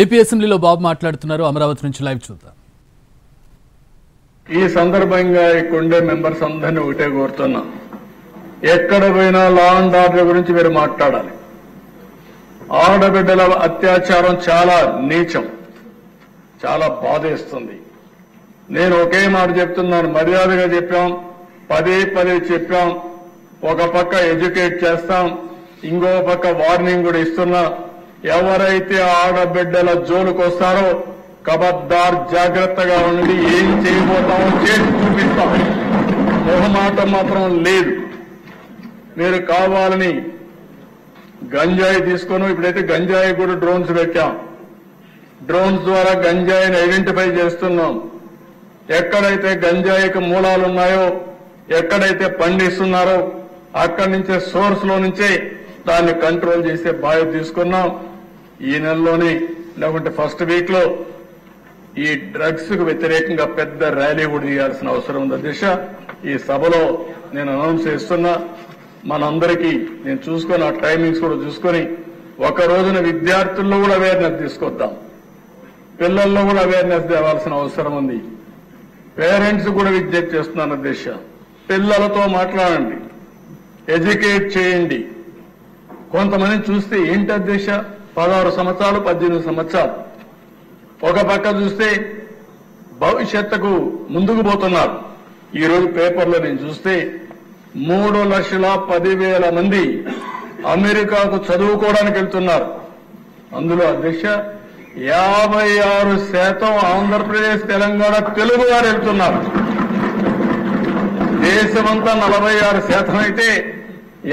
AP అసెంబ్లీలో బాబు మాట్లాడుతున్నారు. అమరావతి నుంచి లైవ్ చూద్దాం. ఈ సందర్భంగా ఇక్కడే మెంబర్స్ అందరినీ ఒకటే కోరుతున్నా, ఎక్కడ పోయినా లా అండ్ ఆర్డర్ గురించి మీరు మాట్లాడాలి. ఆడబిడ్డల అత్యాచారం చాలా నీచం, చాలా బాధేస్తుంది. నేను ఒకే మాట చెప్తున్నాను, మర్యాదగా చెప్పాం, పదే చెప్పాం. ఒక పక్క ఎడ్యుకేట్ చేస్తాం, ఇంకో పక్క వార్నింగ్ కూడా ఇస్తున్నా. ఎవరైతే ఆడబిడ్డల జోలికి వస్తారో ఖబర్దార్, జాగ్రత్తగా ఉండి ఏం చేయబోతామో చేసి చూపిస్తాం. మొహమాటం మాత్రం లేదు. మీరు కావాలని గంజాయి తీసుకొని, ఇప్పుడైతే గంజాయి కూడా డ్రోన్స్ పెట్టాం. డ్రోన్స్ ద్వారా గంజాయిని ఐడెంటిఫై చేస్తున్నాం. ఎక్కడైతే గంజాయికి మూలాలు ఉన్నాయో, ఎక్కడైతే పండిస్తున్నారో అక్కడి నుంచే, సోర్స్ లో నుంచే దాన్ని కంట్రోల్ చేసే బాధ్యత తీసుకున్నాం. ఈ నెలలోనే లేకుంటే ఫస్ట్ వీక్ లో ఈ డ్రగ్స్ కు వ్యతిరేకంగా పెద్ద ర్యాలీ కూడా చేయాల్సిన అవసరం ఉంది. దిశ ఈ సభలో నేను అనౌన్స్ చేస్తున్నా. మనందరికీ నేను చూసుకొని, ఆ టైమింగ్స్ కూడా చూసుకొని, ఒక రోజున విద్యార్థుల్లో కూడా అవేర్నెస్ తీసుకొద్దాం, పిల్లల్లో కూడా అవేర్నెస్ తేవాల్సిన అవసరం ఉంది. పేరెంట్స్ కూడా విజ్ఞప్తి చేస్తున్నాను. దిశ పిల్లలతో మాట్లాడండి, ఎడ్యుకేట్ చేయండి. కొంతమందిని చూస్తే ఏంటి అధ్యక్ష, 16 సంవత్సరాలు 18 సంవత్సరాలు, ఒక పక్క చూస్తే భవిష్యత్తుకు ముందుకు పోతున్నారు. ఈ రోజు పేపర్లో నేను చూస్తే 3,10,000 మంది అమెరికాకు చదువుకోవడానికి వెళ్తున్నారు. అందులో అధ్యక్ష 56% ఆంధ్రప్రదేశ్, తెలంగాణ తెలుగు వారు వెళ్తున్నారు. దేశమంతా 46% అయితే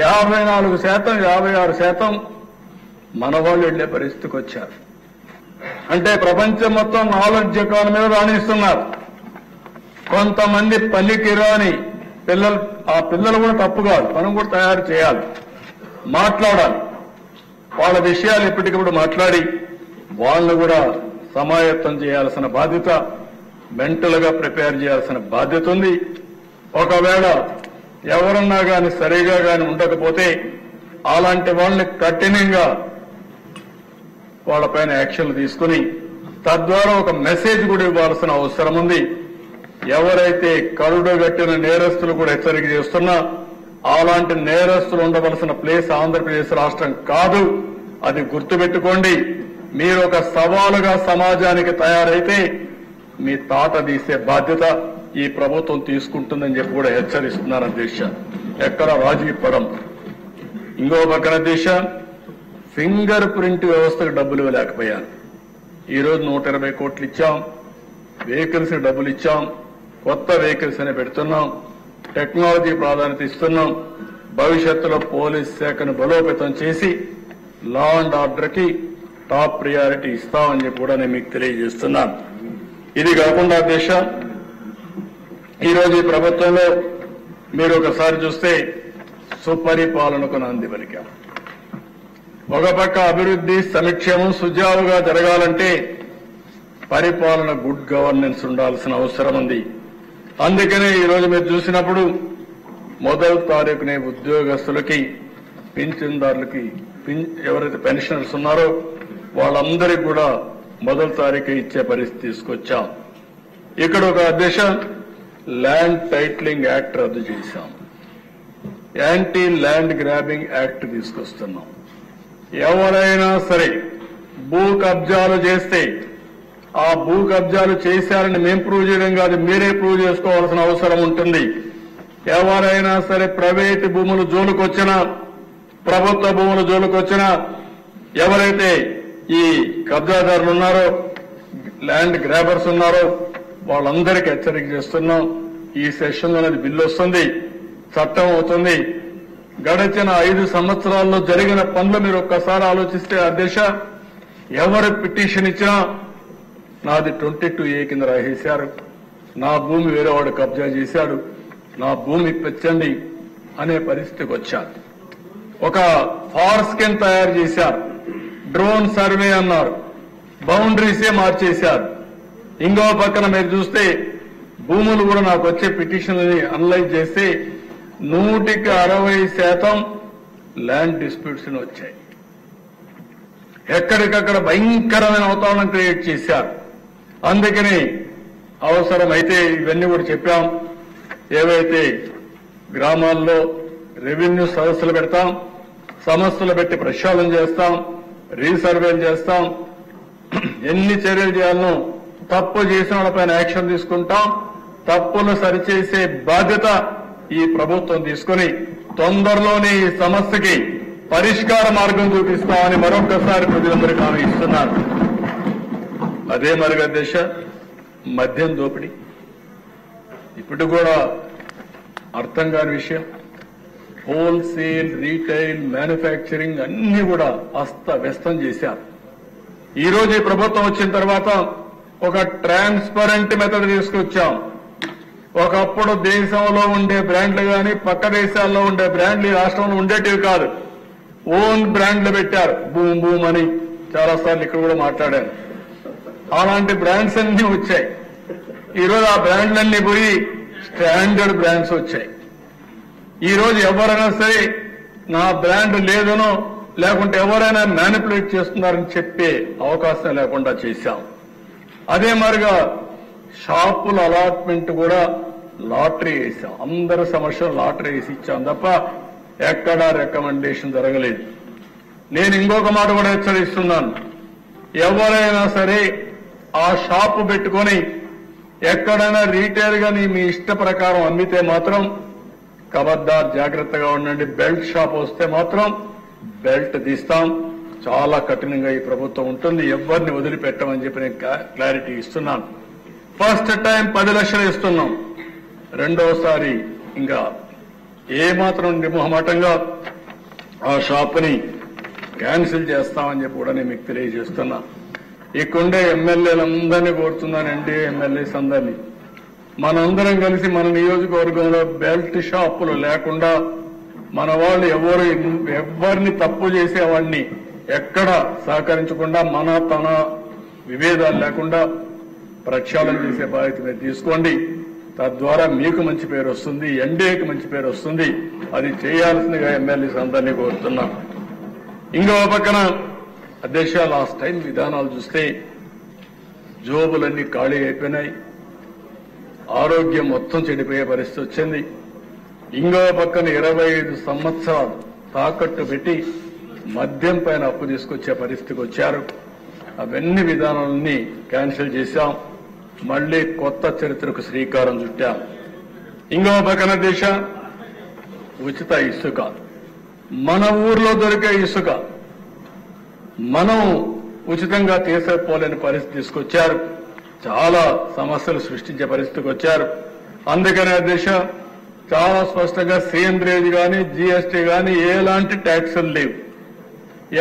54%, 56% మన వాళ్ళు వెళ్లే పరిస్థితికి వచ్చారు. అంటే ప్రపంచం మొత్తం నాలెడ్జ్ ఎకానమీ మీద రాణిస్తున్నారు. కొంతమంది పనికిరాని పిల్లలు, ఆ పిల్లలు కూడా తప్పు కాదు, మనం కూడా తయారు చేయాలి, మాట్లాడాలి. వాళ్ళ విషయాలు ఎప్పటికప్పుడు మాట్లాడి వాళ్ళను కూడా సమాయత్తం చేయాల్సిన బాధ్యత, మెంటల్ గా ప్రిపేర్ చేయాల్సిన బాధ్యత ఉంది. ఒకవేళ ఎవరన్నా గాని సరిగా గాని ఉండకపోతే అలాంటి వాళ్ళని కఠినంగా వాళ్ళపైన యాక్షన్లు తీసుకుని తద్వారా ఒక మెసేజ్ కూడా ఇవ్వాల్సిన అవసరం ఉంది. ఎవరైతే కరుడుగట్టిన నేరస్తులు కూడా హెచ్చరిక చేస్తున్నా, అలాంటి నేరస్తులు ఉండవలసిన ప్లేస్ ఆంధ్రప్రదేశ్ రాష్ట్రం కాదు, అది గుర్తుపెట్టుకోండి. మీరు ఒక సవాలుగా సమాజానికి తయారైతే మీ తాట తీసే బాధ్యత ఈ ప్రభుత్వం తీసుకుంటుందని చెప్పి కూడా హెచ్చరిస్తున్నారు అధ్యక్ష. ఎక్కడ రాజీ పడం. ఇంకో పక్కన అధ్యక్ష, ఫింగర్ ప్రింట్ వ్యవస్థకు డబ్బులు ఇవ్వలేకపోయాను. ఈ రోజు 120 కోట్లు ఇచ్చాం, వెహికల్స్ డబ్బులు ఇచ్చాం, కొత్త వెహికల్స్ అని పెడుతున్నాం, టెక్నాలజీ ప్రాధాన్యత ఇస్తున్నాం. భవిష్యత్తులో పోలీస్ శాఖను బలోపేతం చేసి లా అండ్ ఆర్డర్ కి టాప్ ప్రియారిటీ ఇస్తామని చెప్పి కూడా నేను మీకు తెలియజేస్తున్నాను. ఇది కాకుండా అధ్యక్ష, ఈరోజు ఈ ప్రభుత్వంలో మీరు ఒకసారి చూస్తే సుపరిపాలనకు నాంది పలికాం. ఒక పక్క అభివృద్ధి, సంక్షేమం సుజావుగా జరగాలంటే పరిపాలన, గుడ్ గవర్నెన్స్ ఉండాల్సిన అవసరం ఉంది. అందుకనే ఈరోజు మీరు చూసినప్పుడు 1వ తారీఖునే ఉద్యోగస్తులకి, పింఛన్దారులకి, ఎవరైతే పెన్షనర్స్ ఉన్నారో వాళ్ళందరికీ కూడా 1వ తారీఖు ఇచ్చే పరిస్థితి తీసుకొచ్చాం. ఇక్కడ ఒక అధ్యక్ష, ల్యాండ్ టైటిలింగ్ యాక్ట్ రద్దు చేశాం, యాంటీ ల్యాండ్ గ్రాబింగ్ యాక్ట్ తీసుకొస్తున్నాం. ఎవరైనా సరే భూ కబ్జాలు చేస్తే ఆ భూ కబ్జాలు చేశారని మేం ప్రూవ్ చేయడం కాదు, మీరే ప్రూవ్ చేసుకోవాల్సిన అవసరం ఉంటుంది. ఎవరైనా సరే ప్రైవేటు భూములు జోలుకొచ్చినా, ప్రభుత్వ భూములు జోలుకొచ్చినా, ఎవరైతే ఈ కబ్జాదారులు ఉన్నారో, ల్యాండ్ గ్రాబర్స్ ఉన్నారో వాళ్ళందరికీ హెచ్చరిక చేస్తున్నాం. ఈ సెషన్ అనేది బిల్లు వస్తుంది, చట్టం అవుతుంది. గడిచిన 5 సంవత్సరాల్లో జరిగిన పనులు మీరు ఒక్కసారి ఆలోచిస్తే అధ్యక్ష, ఎవరు పిటిషన్ ఇచ్చినా నాది 22A కింద రాసేశారు, నా భూమి వేరేవాడు కబ్జా చేశాడు, నా భూమి ఇప్పించండి అనే పరిస్థితికి వచ్చారు. ఒక ఫారెస్ట్ తయారు చేశారు, డ్రోన్ సర్వే అన్నారు, బౌండరీసే మార్చేశారు. ఇంకో పక్కన మీరు చూస్తే భూములు కూడా నాకు వచ్చే పిటిషన్లని అనలైజ్ చేస్తే 160% ల్యాండ్ డిస్ప్యూట్స్ వచ్చాయి. ఎక్కడికక్కడ భయంకరమైన వాతావరణం క్రియేట్ చేశారు. అందుకని అవసరమైతే ఇవన్నీ కూడా చెప్పాం. ఏవైతే గ్రామాల్లో రెవెన్యూ సదస్సులు పెడతాం, సమస్యలు పెట్టి ప్రక్షాళన చేస్తాం, రీసర్వేలు చేస్తాం, ఎన్ని చర్యలు చేయాలనో తప్పు చేసిన వాళ్ళపైన యాక్షన్ తీసుకుంటాం. తప్పులు సరిచేసే బాధ్యత ఈ ప్రభుత్వం తీసుకుని తొందరలోనే ఈ సమస్యకి పరిష్కార మార్గం చూపిస్తామని మరొకసారి ప్రజలందరికీ హామీ ఇస్తున్నారు. అదే మరిగా దేశ మద్యం దోపిడీ ఇప్పుడు కూడా అర్థం కాని విషయం. హోల్సేల్, రీటైల్, మ్యానుఫ్యాక్చరింగ్ అన్ని కూడా అస్తవ్యస్తం చేశారు. ఈ రోజు ఈ ప్రభుత్వం వచ్చిన తర్వాత ఒక ట్రాన్స్పరెంట్ మెథడ్ తీసుకొచ్చాం. ఒకప్పుడు దేశంలో ఉండే బ్రాండ్లు కానీ పక్క దేశాల్లో ఉండే బ్రాండ్లు ఈ రాష్ట్రంలో ఉండేటివి కాదు. ఓన్ బ్రాండ్లు పెట్టారు. బూమ్ బూమ్ అని చాలాసార్లు ఇక్కడ కూడా మాట్లాడాను. అలాంటి బ్రాండ్స్ అన్ని వచ్చాయి. ఈరోజు ఆ బ్రాండ్లన్నీ పోయి స్టాండర్డ్ బ్రాండ్స్ వచ్చాయి. ఈరోజు ఎవరైనా సరే నా బ్రాండ్ లేదనో లేకుంటే ఎవరైనా మ్యానిపులేట్ చేస్తున్నారని చెప్పే అవకాశం లేకుండా చేశాం. అదే మరిగా షాపుల అలాట్మెంట్ కూడా లాటరీ వేసాం. అందరి సమస్యలు లాటరీ వేసి ఇచ్చాం తప్ప ఎక్కడా రికమెండేషన్ జరగలేదు. నేను ఇంకొక మాట కూడా హెచ్చరిస్తున్నాను. ఎవరైనా సరే ఆ షాపు పెట్టుకొని ఎక్కడైనా రీటైల్ గా మీ ఇష్ట ప్రకారం అమ్మితే మాత్రం ఖబర్దార్ జాగ్రత్తగా ఉండండి. బెల్ట్ షాప్ వస్తే మాత్రం బెల్ట్ తీస్తాం. చాలా కఠినంగా ఈ ప్రభుత్వం ఉంటుంది. ఎవరిని వదిలిపెట్టమని చెప్పి నేను క్లారిటీ ఇస్తున్నాను. ఫస్ట్ టైం 10 లక్షలు ఇస్తున్నాం. రెండోసారి ఇంకా ఏమాత్రం నిర్మోహమాటంగా ఆ షాపుని క్యాన్సిల్ చేస్తామని చెప్పి కూడా నేను మీకు తెలియజేస్తున్నా. ఇక్కడుండే ఎమ్మెల్యేలందరినీ కోరుతున్నాను, ఎన్డీఏ ఎమ్మెల్యేస్ అందరినీ, మనందరం కలిసి మన నియోజకవర్గంలో బెల్ట్ షాపులు లేకుండా మన వాళ్ళు ఎవరిని తప్పు చేసేవాడిని ఎక్కడ సహకరించకుండా మన తన విభేదాలు లేకుండా ప్రక్షాళన చేసే బాధ్యత మీరు తీసుకోండి. తద్వారా మీకు మంచి పేరు వస్తుంది, ఎన్డీఏకి మంచి పేరు వస్తుంది. అది చేయాల్సిందిగా ఎమ్మెల్యేస్ అందరినీ కోరుతున్నాం. ఇంకో పక్కన అధ్యక్ష లాస్ట్ టైం విధానాలు చూస్తే జోబులన్నీ ఖాళీ అయిపోయినాయి. ఆరోగ్యం మొత్తం చెడిపోయే పరిస్థితి వచ్చింది. ఇంకో పక్కన 25 సంవత్సరాలు తాకట్టు పెట్టి మద్యం పైన అప్పు తీసుకొచ్చే పరిస్థితికి వచ్చారు. అవన్నీ విధానాలన్నీ క్యాన్సిల్ చేశాం. మళ్లీ కొత్త చరిత్రకు శ్రీకారం చుట్టాం. ఇంకో పక్కన దేశ ఉచిత ఇసుక, మన ఊర్లో దొరికే ఇసుక మనం ఉచితంగా తీసుకుపోలేని పరిస్థితి తీసుకొచ్చారు. చాలా సమస్యలు సృష్టించే పరిస్థితికి వచ్చారు. అందుకనే దేశ చాలా స్పష్టంగా సేంద్రేజ్ గాని జీఎస్టీ గాని ఎలాంటి ట్యాక్సులు లేవు.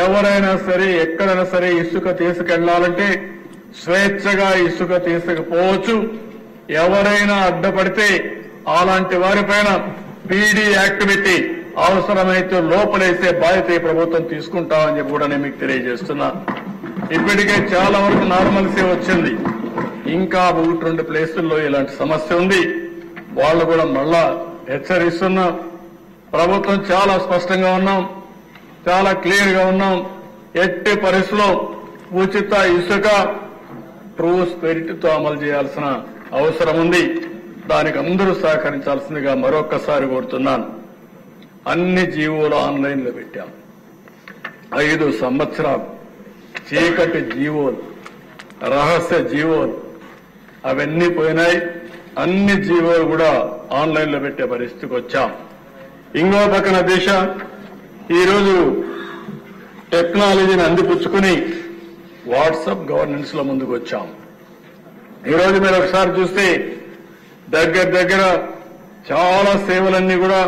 ఎవరైనా సరే ఎక్కడైనా సరే ఇసుక తీసుకెళ్లాలంటే స్వేచ్ఛగా ఇసుక తీసుకుపోవచ్చు. ఎవరైనా అడ్డపడితే అలాంటి వారిపైన పీడీ యాక్ట్ పెట్టి అవసరమైతే లోపలేసే బాధ్యత ఈ ప్రభుత్వం తీసుకుంటామని చెప్పి కూడా నేను మీకు తెలియజేస్తున్నా. ఇప్పటికే చాలా వరకు నార్మల్సీ వచ్చింది. ఇంకా 1-2 ప్లేసుల్లో ఇలాంటి సమస్య ఉంది. వాళ్ళు కూడా మళ్ళా హెచ్చరిస్తున్నాం. ప్రభుత్వం చాలా స్పష్టంగా ఉన్నాం, చాలా క్లియర్ గా ఉన్నాం. ఎట్టి పరిస్థితుల్లో ఉచిత ఇసుక ట్రూ స్పిరిట్ తో అమలు చేయాల్సిన అవసరం ఉంది. దానికి అందరూ సహకరించాల్సిందిగా మరొక్కసారి కోరుతున్నాను. అన్ని జీవోలు ఆన్లైన్ లో పెట్టాం. 5 సంవత్సరాలు చీకటి జీవోలు, రహస్య జీవోలు అవన్నీ పోయినాయి. అన్ని జీవోలు కూడా ఆన్లైన్ లో పెట్టే పరిస్థితికి వచ్చాం. ఇంకో పక్కన దేశ ఈరోజు టెక్నాలజీని అందిపుచ్చుకుని వాట్సాప్ గవర్నెన్స్ లో ముందుకు వచ్చాం. ఈరోజు మీరు ఒకసారి చూస్తే దగ్గర చాలా సేవలన్నీ కూడా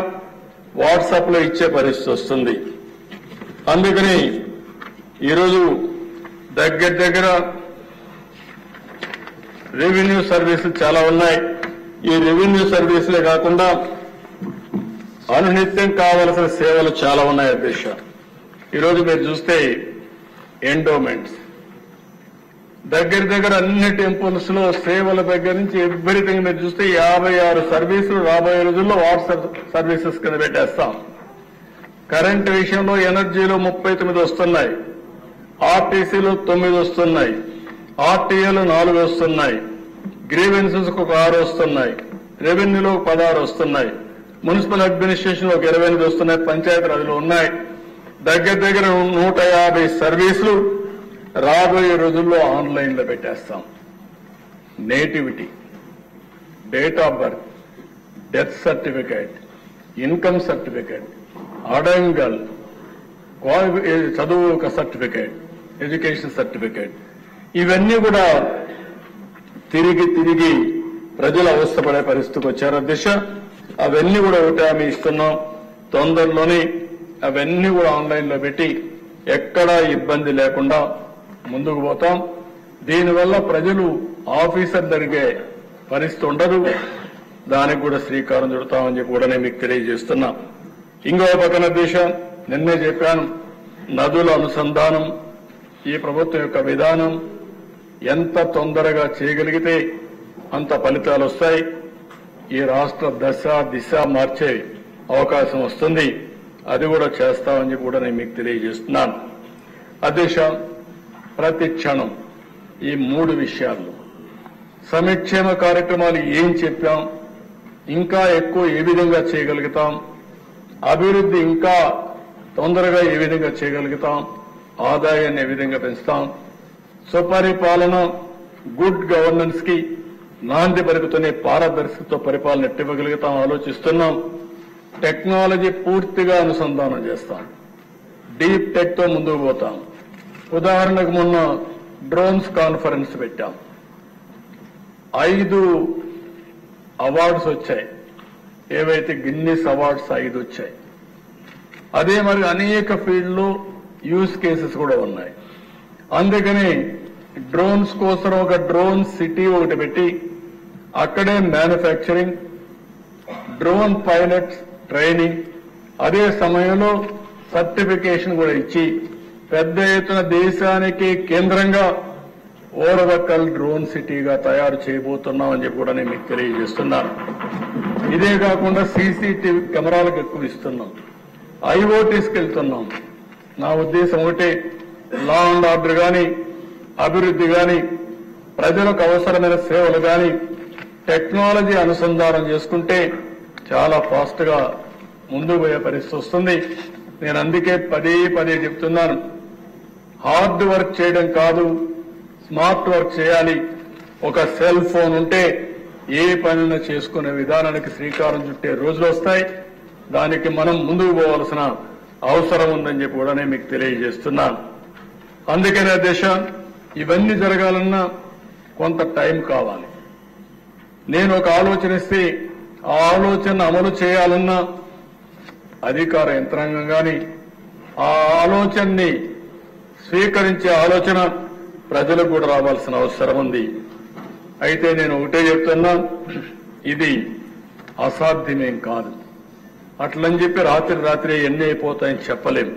వాట్సాప్ లో ఇచ్చే పరిస్థితి వస్తుంది. అందుకని ఈరోజు దగ్గర రెవెన్యూ సర్వీసులు చాలా ఉన్నాయి. ఈ రెవెన్యూ సర్వీసులే కాకుండా అనునిత్యం కావలసిన సేవలు చాలా ఉన్నాయి అధ్యక్ష. ఈరోజు మీరు చూస్తే ఎండోమెంట్స్ దగ్గర అన్ని టెంపుల్స్ లో సేవల దగ్గర నుంచి ఎవ్రీథింగ్ మీరు చూస్తే 56 సర్వీసులు రాబోయే రోజుల్లో వాట్సాప్ సర్వీసెస్ కింద పెట్టేస్తాం. కరెంట్ విషయంలో ఎనర్జీలో 39 వస్తున్నాయి. ఆర్టీసీలు 9 వస్తున్నాయి, ఆర్టీఏలు 4 వస్తున్నాయి, గ్రీవెన్సెస్ ఒక 6 వస్తున్నాయి, రెవెన్యూలో 16 వస్తున్నాయి, మున్సిపల్ అడ్మినిస్ట్రేషన్ ఒక 28 వస్తున్నాయి, పంచాయతీరాజ్లో ఉన్నాయి. దగ్గర దగ్గర 150 సర్వీసులు రాబోయే రోజుల్లో ఆన్లైన్ లో పెట్టేస్తాం. Nativity, date of birth, death certificate, income certificate, adangal, చదువు ఒక సర్టిఫికేట్, ఎడ్యుకేషన్ సర్టిఫికేట్, ఇవన్నీ కూడా తిరిగి తిరిగి ప్రజలు అవస్థపడే పరిస్థితికి వచ్చారు అధ్యక్ష. అవన్నీ కూడా ఒకటి హామీ ఇస్తున్నాం, తొందరలోనే అవన్నీ కూడా ఆన్లైన్ లో పెట్టి ఎక్కడా ఇబ్బంది లేకుండా ముందుకు పోతాం. దీనివల్ల ప్రజలు ఆఫీసర్ జరిగే పరిస్థితి ఉండదు. దానికి కూడా శ్రీకారం చుడతామని చెప్పి కూడా నేను మీకు తెలియజేస్తున్నా. ఇంకో పక్కన దేశం నిన్నే చెప్పాను, నదుల అనుసంధానం ఈ ప్రభుత్వం యొక్క విధానం ఎంత తొందరగా చేయగలిగితే అంత ఫలితాలు వస్తాయి. ఈ రాష్ట్ర దశ దిశ మార్చే అవకాశం వస్తుంది. అది కూడా చేస్తామని చెప్పి కూడా నేను మీకు తెలియజేస్తున్నాను. అధ్యక్ష, ప్రతి క్షణం ఈ 3 విషయాల్లో సంక్షేమ కార్యక్రమాలు ఏం చెప్పాం, ఇంకా ఎక్కువ ఏ విధంగా చేయగలుగుతాం, అభివృద్ధి ఇంకా తొందరగా ఏ విధంగా చేయగలుగుతాం, ఆదాయాన్ని ఏ విధంగా పెంచుతాం, సుపరిపాలన గుడ్ గవర్నెన్స్ కి నాంది పలుకుతూనే పారదర్శకతో పరిపాలన ఎట్టివ్వగలుగుతాం ఆలోచిస్తున్నాం. టెక్నాలజీ పూర్తిగా అనుసంధానం చేస్తాం, డీప్ టెక్ తో ముందుకు పోతాం. ఉదాహరణకు మొన్న డ్రోన్స్ కాన్ఫరెన్స్ పెట్టాం, 5 అవార్డ్స్ వచ్చాయి. ఏవైతే గిన్నిస్ అవార్డ్స్ 5 వచ్చాయి. అదే మరి అనేక ఫీల్డ్లో యూజ్ కేసెస్ కూడా ఉన్నాయి. అందుకని డ్రోన్స్ కోసం ఒక డ్రోన్ సిటీ ఒకటి పెట్టి అక్కడే మ్యానుఫ్యాక్చరింగ్, డ్రోన్ పైలట్స్ ట్రైనింగ్, అదే సమయంలో సర్టిఫికేషన్ కూడా ఇచ్చి పెద్ద ఎత్తున దేశానికి కేంద్రంగా ఓరవకల్ డ్రోన్ సిటీగా తయారు చేయబోతున్నామని చెప్పి కూడా నేను మీకు తెలియజేస్తున్నాను. ఇదే కాకుండా సీసీటీవీ కెమెరాలకు ఎక్కువ ఇస్తున్నాం, ఐఓటీస్కి వెళ్తున్నాం. నా ఉద్దేశం ఒకటే, లా అండ్ ఆర్డర్ కానీ, అభివృద్ధి కానీ, ప్రజలకు అవసరమైన సేవలు కానీ టెక్నాలజీ అనుసంధానం చేసుకుంటే చాలా ఫాస్ట్ గా ముందుకు పోయే పరిస్థితి వస్తుంది. నేను అందుకే పదే చెప్తున్నాను, హార్డ్ వర్క్ చేయడం కాదు, స్మార్ట్ వర్క్ చేయాలి. ఒక సెల్ ఫోన్ ఉంటే ఏ పనిని చేసుకునే విధానానికి శ్రీకారం చుట్టే రోజులు వస్తాయి. దానికి మనం ముందుకు పోవాల్సిన అవసరం ఉందని చెప్పి కూడా నేను మీకు తెలియజేస్తున్నాను. అందుకనే దేశం ఇవన్నీ జరగాలన్నా కొంత టైం కావాలి. నేను ఒక ఆలోచన ఇస్తే ఆ ఆలోచన అమలు చేయాలన్నా అధికార యంత్రాంగం కానీ, ఆ ఆలోచనని స్వీకరించే ఆలోచన ప్రజలకు కూడా రావాల్సిన అవసరం ఉంది. అయితే నేను ఒకటే చెప్తున్నా, ఇది అసాధ్యమేం కాదు. అట్లని చెప్పి రాత్రి ఎన్ని అయిపోతాయని చెప్పలేం.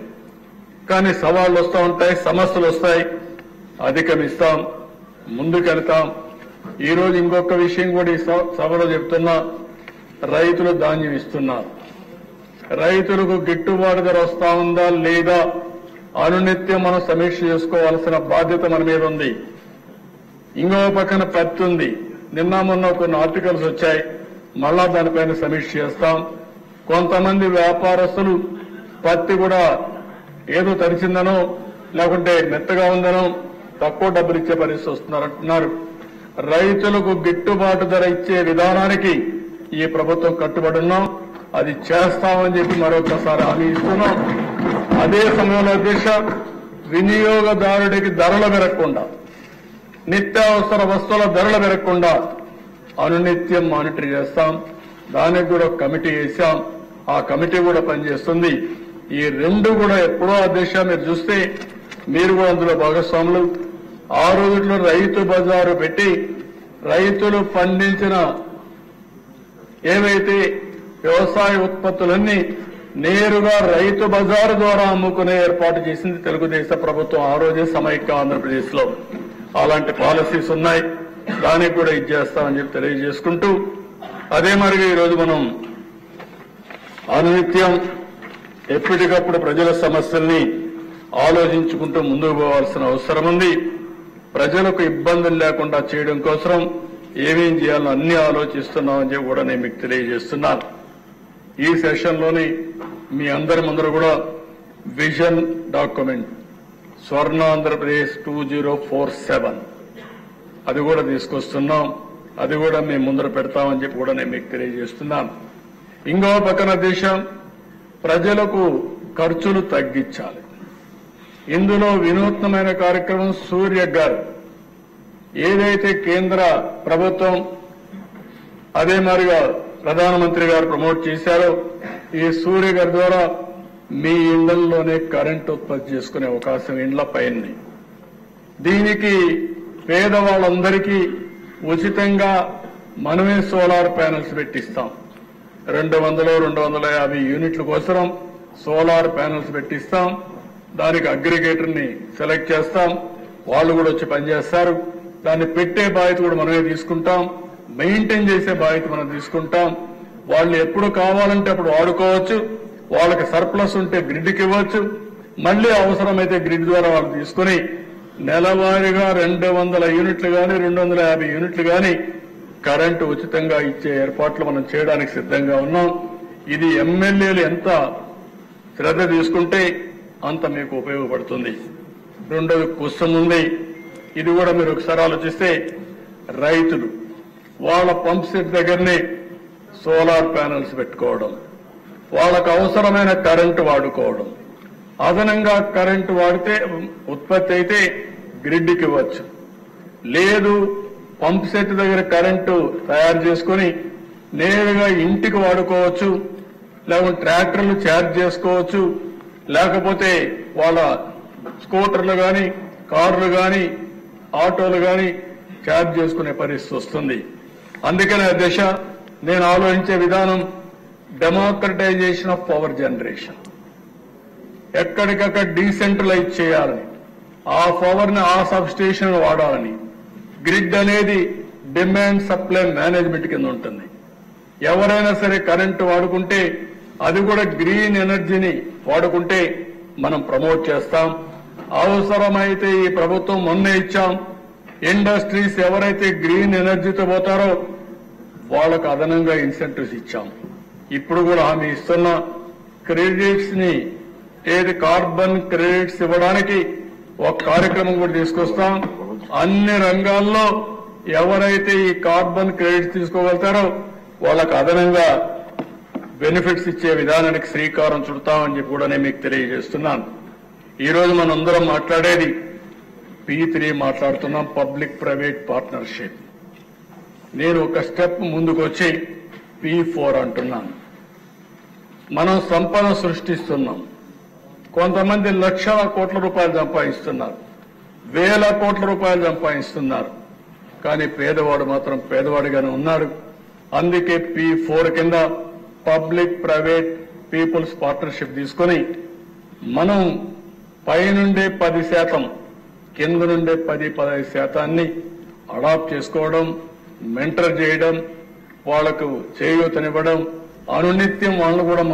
కానీ సవాళ్లు వస్తూ ఉంటాయి, సమస్యలు వస్తాయి, అధిగమిస్తాం, ముందుకెళ్తాం. ఈ రోజు ఇంకొక విషయం కూడా ఈ సభలో చెప్తున్నా, రైతులు ధాన్యం ఇస్తున్నారు. రైతులకు గిట్టుబాటు ధర వస్తా ఉందా లేదా అనునిత్యం మనం సమీక్ష చేసుకోవాల్సిన బాధ్యత మన మీద ఉంది. ఇంకో పక్కన పత్తి ఉంది. నిన్న మొన్న కొన్ని ఆర్టికల్స్ వచ్చాయి, మళ్ళా దానిపైన సమీక్ష చేస్తాం. కొంతమంది వ్యాపారస్తులు పత్తి కూడా ఏదో తరిచిందనో లేకుంటే మెత్తగా ఉందనో తక్కువ డబ్బులు ఇచ్చే పరిస్థితి వస్తున్నారంటున్నారు. రైతులకు గిట్టుబాటు ధర ఇచ్చే విధానానికి ఈ ప్రభుత్వం కట్టుబడి ఉన్నాం. అది చేస్తామని చెప్పి మరొకసారి హామీ ఇస్తున్నాం. అదే సమయంలో అధ్యక్ష, వినియోగదారుడికి ధరలు పెరగకుండా, నిత్యావసర వస్తువుల ధరలు పెరగకుండా అనునిత్యం మానిటర్ చేస్తాం. దానికి కూడా కమిటీ వేశాం. ఆ కమిటీ కూడా పనిచేస్తుంది. ఈ 2 కూడా ఎప్పుడో అధ్యక్ష మీరు చూస్తే మీరు కూడా అందులో భాగస్వాములు. ఆ రోజుల్లో రైతు బజారు పెట్టి రైతులు పండించిన ఏవైతే వ్యవసాయ ఉత్పత్తులన్నీ నేరుగా రైతు బజారు ద్వారా అమ్ముకునే ఏర్పాటు చేసింది తెలుగుదేశం ప్రభుత్వం ఆ రోజే సమైక్య ఆంధ్రప్రదేశ్ లో. అలాంటి పాలసీస్ ఉన్నాయి. దానికి కూడా ఇచ్చేస్తామని చెప్పి తెలియజేసుకుంటూ, అదే మరిగా ఈరోజు మనం అనునిత్యం ఎప్పటికప్పుడు ప్రజల సమస్యల్ని ఆలోచించుకుంటూ ముందుకు పోవాల్సిన అవసరం ఉంది. ప్రజలకు ఇబ్బందులు లేకుండా చేయడం కోసం ఏమేం చేయాలో అన్ని ఆలోచిస్తున్నామని చెప్పి కూడా నేను మీకు తెలియజేస్తున్నాను. ఈ సెషన్లోని మీ అందరి ముందర కూడా విజన్ డాక్యుమెంట్ స్వర్ణ ఆంధ్రప్రదేశ్ 2047 అది కూడా తీసుకొస్తున్నాం. అది కూడా మేము ముందర పెడతామని చెప్పి కూడా నేను మీకు తెలియజేస్తున్నాను. ఇంకో పక్కన దేశం ప్రజలకు ఖర్చులు తగ్గించాలి. ఇందులో వినూత్నమైన కార్యక్రమం సూర్య గారు ఏదైతే కేంద్ర ప్రభుత్వం అదే మాదిరిగా ప్రధానమంత్రి గారు ప్రమోట్ చేశారో ఈ సూర్య గారి ద్వారా మీ ఇళ్లలోనే కరెంటు ఉత్పత్తి చేసుకునే అవకాశం ఇండ్ల పైన. దీనికి పేదవాళ్ళందరికీ ఉచితంగా మనమే సోలార్ ప్యానెల్స్ పెట్టిస్తాం. 200-250 యూనిట్ల కోసం సోలార్ ప్యానెల్స్ పెట్టిస్తాం. దానికి అగ్రిగేటర్ని సెలెక్ట్ చేస్తాం. వాళ్ళు కూడా వచ్చి పనిచేస్తారు. దాన్ని పెట్టే బాధ్యత కూడా మనమే తీసుకుంటాం. మెయింటైన్ చేసే బాధ్యత మనం తీసుకుంటాం. వాళ్ళు ఎప్పుడు కావాలంటే అప్పుడు వాడుకోవచ్చు. వాళ్ళకి సర్ప్లస్ ఉంటే గ్రిడ్కి ఇవ్వచ్చు. మళ్లీ అవసరమైతే గ్రిడ్ ద్వారా వాళ్ళు తీసుకుని నెలవారీగా 200 యూనిట్లు గాని 250 యూనిట్లు గాని కరెంటు ఉచితంగా ఇచ్చే ఏర్పాట్లు మనం చేయడానికి సిద్ధంగా ఉన్నాం. ఇది ఎమ్మెల్యేలు ఎంత శ్రద్ధ తీసుకుంటే అంత మీకు ఉపయోగపడుతుంది. రెండోది కుసం ఉంది. ఇది కూడా మీరు ఒకసారి ఆలోచిస్తే రైతులు వాళ్ళ పంప్ సెట్ దగ్గరనే సోలార్ ప్యానెల్స్ పెట్టుకోవడం, వాళ్ళకు అవసరమైన కరెంటు వాడుకోవడం, అదనంగా కరెంటు వాడితే ఉత్పత్తి అయితే గ్రిడ్కి ఇవ్వచ్చు. లేదు పంప్ సెట్ దగ్గర కరెంటు తయారు చేసుకుని నేరుగా ఇంటికి వాడుకోవచ్చు. లేకుంటే ట్రాక్టర్లు ఛార్జ్ చేసుకోవచ్చు. లేకపోతే వాళ్ళ స్కూటర్లు గాని కార్లు గాని ఆటోలు గాని ఛార్జ్ చేసుకునే పరిస్థితి వస్తుంది. అందుకనే అధ్యక్ష నేను ఆలోచించే విధానం డెమోక్రటైజేషన్ ఆఫ్ పవర్ జనరేషన్. ఎక్కడికక్కడ డీసెంట్రలైజ్ చేయాలని, ఆ పవర్ ని ఆ సబ్ స్టేషన్ వాడాలని. గ్రిడ్ అనేది డిమాండ్ సప్లై మేనేజ్మెంట్ కింద ఉంటుంది. ఎవరైనా సరే కరెంటు వాడుకుంటే అది కూడా గ్రీన్ ఎనర్జీని వాడుకుంటే మనం ప్రమోట్ చేస్తాం. అవసరమైతే ఈ ప్రభుత్వం మొన్నే ఇచ్చాం. ఇండస్ట్రీస్ ఎవరైతే గ్రీన్ ఎనర్జీతో పోతారో వాళ్ళకు అదనంగా ఇన్సెంటివ్స్ ఇచ్చాం. ఇప్పుడు కూడా హామీ ఇస్తున్న క్రెడిట్స్ ని ఏది కార్బన్ క్రెడిట్స్ ఇవ్వడానికి ఒక కార్యక్రమం కూడా తీసుకొస్తాం. అన్ని రంగాల్లో ఎవరైతే ఈ కార్బన్ క్రెడిట్స్ తీసుకోగలుగుతారో వాళ్ళకు అదనంగా బెనిఫిట్స్ ఇచ్చే విధానానికి శ్రీకారం చుడతామని చెప్పి కూడా నేను మీకు తెలియజేస్తున్నాను. ఈ రోజు మనందరం మాట్లాడేది P3 మాట్లాడుతున్నాం, పబ్లిక్ ప్రైవేట్ పార్ట్నర్షిప్. నేను ఒక స్టెప్ ముందుకు వచ్చి P4 అంటున్నాను. మనం సంపద సృష్టిస్తున్నాం. కొంతమంది లక్షల కోట్ల రూపాయలు సంపాదిస్తున్నారు, వేల కోట్ల రూపాయలు సంపాదిస్తున్నారు. కానీ పేదవాడు మాత్రం పేదవాడిగానే ఉన్నాడు. అందుకే P4 కింద పబ్లిక్ ప్రైవేట్ పీపుల్స్ పార్ట్నర్షిప్ తీసుకుని మనం పైనుండే 10%, కింద నుండే 10-15% అడాప్ట్ చేసుకోవడం, మెంటర్ చేయడం, వాళ్లకు చేయూతనివ్వడం, అనునిత్యం వాళ్ళను కూడా